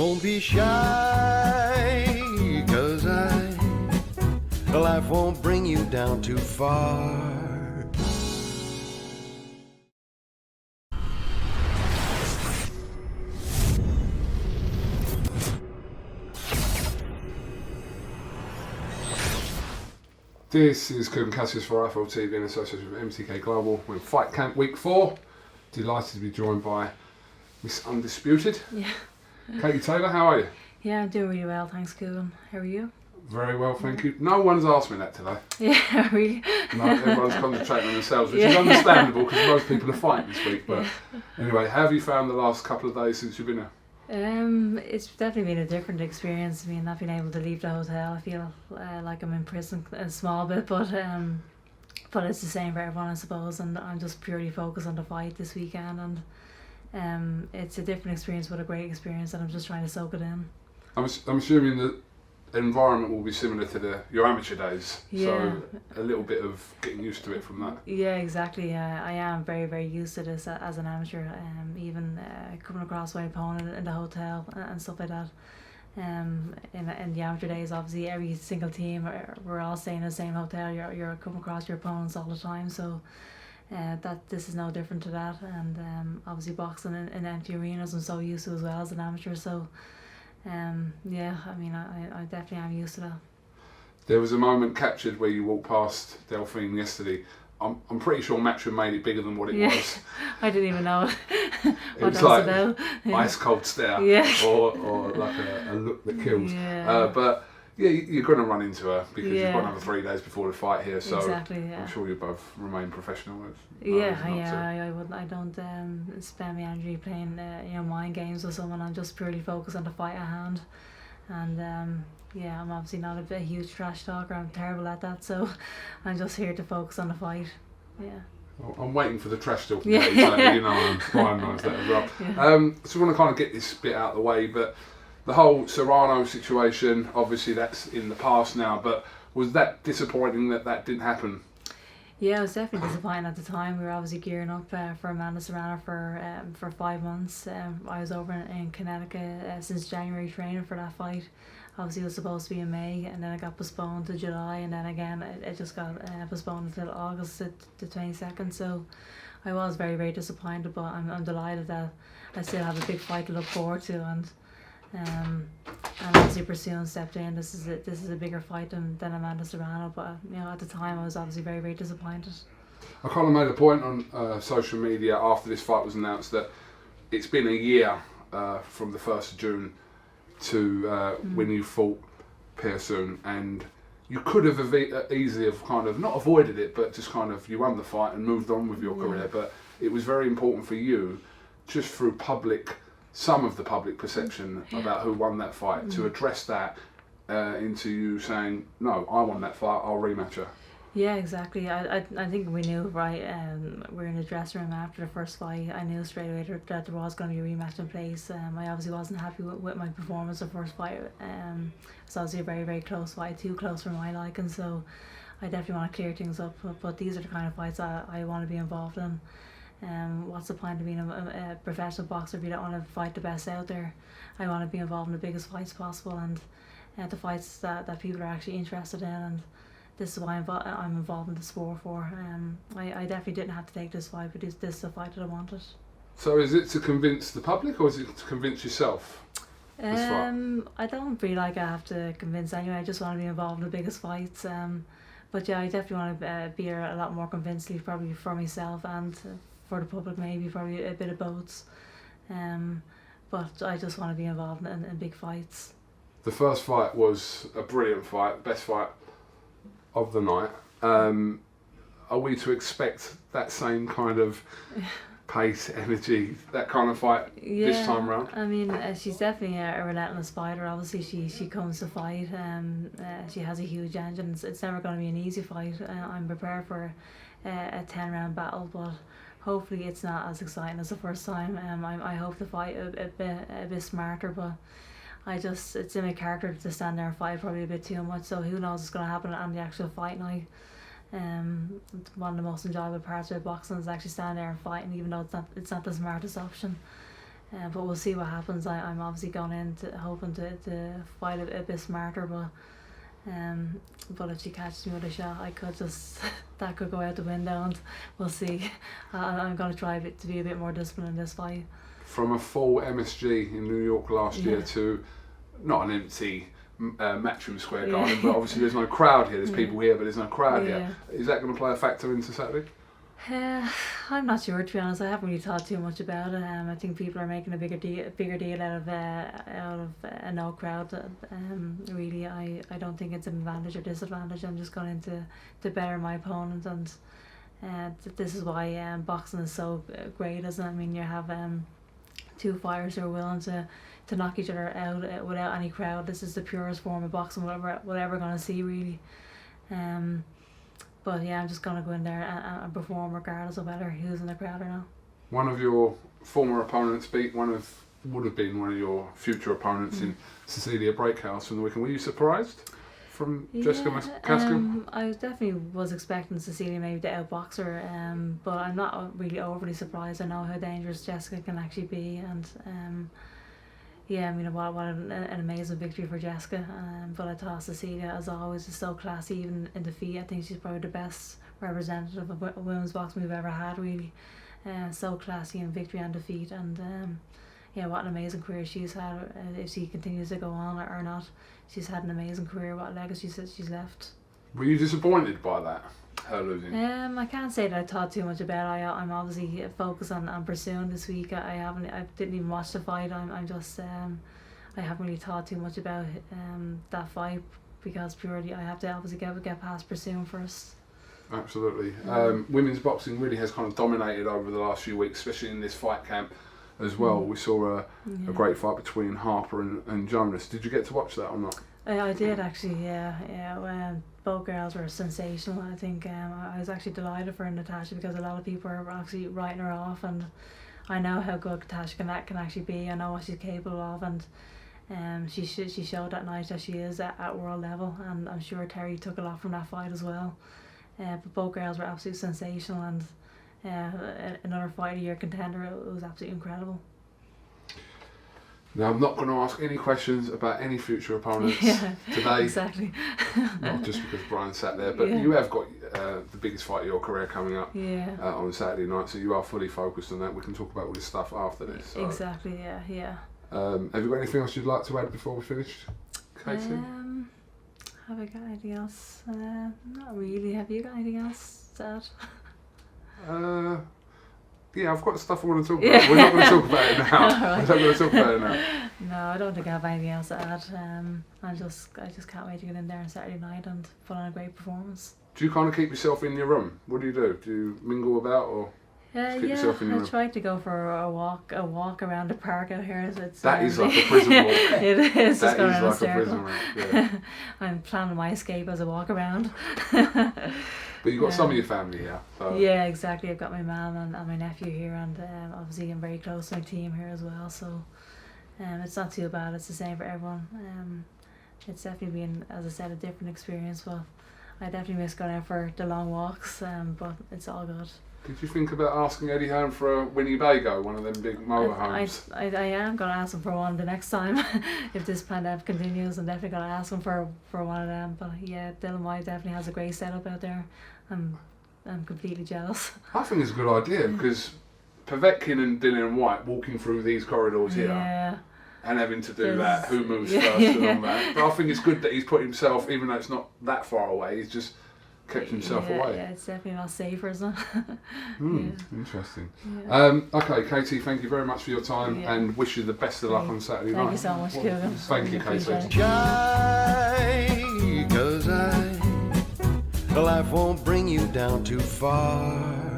Don't be shy, 'cause life won't bring you down too far. This is KUGAN CASSIUS for IFL TV in association with MTK Global. We're in Fight Camp Week 4. Delighted to be joined by Miss Undisputed. Yeah. Katie Taylor, how are you? Yeah, I'm doing really well, thanks, KUGAN. How are you? Very well, thank you. No one's asked me that today. Yeah, really? No, everyone's concentrating on themselves, which is understandable because most people are fighting this week. But anyway, how have you found the last couple of days since you've been here? It's definitely been a different experience. I mean, not being able to leave the hotel, I feel like I'm in prison a small bit, but it's the same for everyone, I suppose. And I'm just purely focused on the fight this weekend, and it's a different experience, but a great experience, and I'm just trying to soak it in. I'm assuming that environment will be similar to your amateur days, so a little bit of getting used to it from that. Yeah, exactly. I am very, very used to this as an amateur. Even coming across my opponent in the hotel and stuff like that. In the amateur days, obviously every single team we're all staying in the same hotel. You're coming across your opponents all the time, so that this is no different to that. And obviously boxing in empty arenas I'm so used to as well as an amateur. So. I mean, I definitely am used to that. There was a moment captured where you walked past Dalton yesterday. I'm pretty sure Matchroom made it bigger than what it was. I didn't even know It was like about. ice cold stare, or like a look that kills. But yeah, you're going to run into her because you've got another 3 days before the fight here. So exactly, I'm sure you both remain professional. I don't spend my energy playing mind games with someone. I'm just purely focused on the fight at hand, and I'm obviously not a huge trash talker. I'm terrible at that, so I'm just here to focus on the fight. Yeah. Well, I'm waiting for the trash talk. You know, Brian knows that as well. So we want to kind of get this bit out of the way, but the whole Serrano situation, obviously that's in the past now, but was that disappointing that didn't happen? Yeah, it was definitely disappointing at the time. We were obviously gearing up for Amanda Serrano for 5 months. I was over in Connecticut since January training for that fight. Obviously it was supposed to be in May, and then it got postponed to July, and then again it just got postponed until August the 22nd. So I was very, very disappointed, but I'm delighted that I still have a big fight to look forward to, and obviously Persoon stepped in. This is a bigger fight than Amanda Serrano, but at the time I was obviously very, very disappointed. I kind of made a point on social media after this fight was announced that it's been a year from the 1st of June to when you fought Persoon, and you could have easily have kind of not avoided it, but just kind of you won the fight and moved on with your career. But it was very important for you, just through some of the public perception about who won that fight, to address that into you saying, no, I won that fight, I'll rematch her. Yeah, exactly. I think we knew, right? We were in the dressing room after the first fight. I knew straight away that there was going to be a rematch in place. I obviously wasn't happy with my performance the first fight. It's obviously a very, very close fight, too close for my liking, so I definitely want to clear things up. But these are the kind of fights I want to be involved in. What's the point of being a professional boxer if you don't want to fight the best out there? I want to be involved in the biggest fights possible, and the fights that people are actually interested in, and this is why I'm involved in the sport for. I definitely didn't have to take this fight, but this is the fight that I wanted. So is it to convince the public, or is it to convince yourself? I don't feel like I have to convince anyone. I just want to be involved in the biggest fights. But yeah, I definitely want to be a lot more convincingly, probably for myself and for the public, maybe probably a bit of both. But I just want to be involved in big fights. The first fight was a brilliant fight, best fight of the night. Are we to expect that same kind of pace, energy, that kind of fight this time round? I mean, she's definitely a relentless fighter. Obviously, she comes to fight. She has a huge engine. It's never going to be an easy fight. I'm prepared for a 10-round battle, but hopefully it's not as exciting as the first time. I hope to fight a bit smarter, but it's in my character to stand there and fight probably a bit too much, so who knows what's going to happen on the actual fight night. One of the most enjoyable parts of boxing is actually standing there and fighting, even though it's not the smartest option. But we'll see what happens. I'm obviously going in hoping to fight a bit smarter, but if she catches me with a shot, I could just that could go out the window, and we'll see. I'm going to try to be a bit more disciplined in this fight. From a full MSG in New York last year to not an empty Matchroom Square Garden, but obviously there's no crowd here. There's people here, but there's no crowd here. Is that going to play a factor into Saturday? I'm not sure, to be honest. I haven't really thought too much about it. I think people are making a bigger deal out of a no crowd. Really, I don't think it's an advantage or disadvantage. I'm just going to better my opponent, and this is why boxing is so great, isn't it? I mean, you have two fighters who are willing to knock each other out without any crowd. This is the purest form of boxing we're ever going to see, really. But yeah, I'm just going to go in there and perform regardless of whether who's in the crowd or not. One of your former opponents would have been one of your future opponents in Cecilia Braekhus from the weekend. Were you surprised from Jessica McCaskill? I definitely was expecting Cecilia maybe to outbox her, but I'm not really overly surprised. I know how dangerous Jessica can actually be, and yeah, I mean, what an amazing victory for Jessica. But I thought Cecilia, as always, is so classy, even in defeat. I think she's probably the best representative of women's boxing we've ever had, really. So classy in victory and defeat. And yeah, what an amazing career she's had. If she continues to go on or not, she's had an amazing career. What legacy she's left. Were you disappointed by that, her losing? I can't say that I thought too much about it. I'm obviously focused on Persoon this week. I didn't even watch the fight. I'm just I haven't really thought too much about that fight, because purely I have to obviously get past Persoon first. Absolutely. Women's boxing really has kind of dominated over the last few weeks, especially in this fight camp as well. We saw a great fight between Harper and Jonas. Did you get to watch that or not? I did actually, yeah. Both girls were sensational. I think I was actually delighted for Natasha, because a lot of people are actually writing her off, and I know how good Natasha can actually be. I know what she's capable of, and she showed that night that she is at world level, and I'm sure Terry took a lot from that fight as well. But both girls were absolutely sensational, and another fight of the year contender. It was absolutely incredible. Now, I'm not going to ask any questions about any future opponents today. Exactly. Not just because Brian sat there, but you have got the biggest fight of your career coming up on Saturday night, so you are fully focused on that. We can talk about all this stuff after this. So. Exactly, yeah. Have you got anything else you'd like to add before we finish, Katie? Have I got anything else? Not really. Have you got anything else to add? Yeah, I've got stuff I want to talk about. We're not going to talk about it now. Right. We're not going to talk about it now. No, I don't think I have anything else to add. I just can't wait to get in there on Saturday night and put on a great performance. Do you kind of keep yourself in your room? What do you do? Do you mingle about, or keep yourself in your room? I tried to go for a walk around the park out here. That is like a prison walk. It is. That is like a prison walk. Yeah. I'm planning my escape as a walk around. But you've got some of your family here. So. Yeah, exactly. I've got my mum and my nephew here, and obviously I'm very close to my team here as well. So it's not too bad. It's the same for everyone. It's definitely been, as I said, a different experience. But I definitely miss going out for the long walks. But it's all good. Did you think about asking Eddie home for a Winnebago, one of them big motorhomes? I am going to ask him for one the next time. If this pandemic continues, I'm definitely going to ask him for one of them. But yeah, Dylan White definitely has a great setup out there. I'm completely jealous. I think it's a good idea, because Povetkin and Dylan White walking through these corridors here and having to do that, who moves first and all that. But I think it's good that he's put himself, even though it's not that far away, he's just kept himself away. Yeah, it's definitely not safer, isn't it? Interesting. Yeah. Okay, Katie, thank you very much for your time, and wish you the best of luck on Saturday night. Thank you so much, KUGAN. Thank you, Katie. Cause life won't bring you down too far.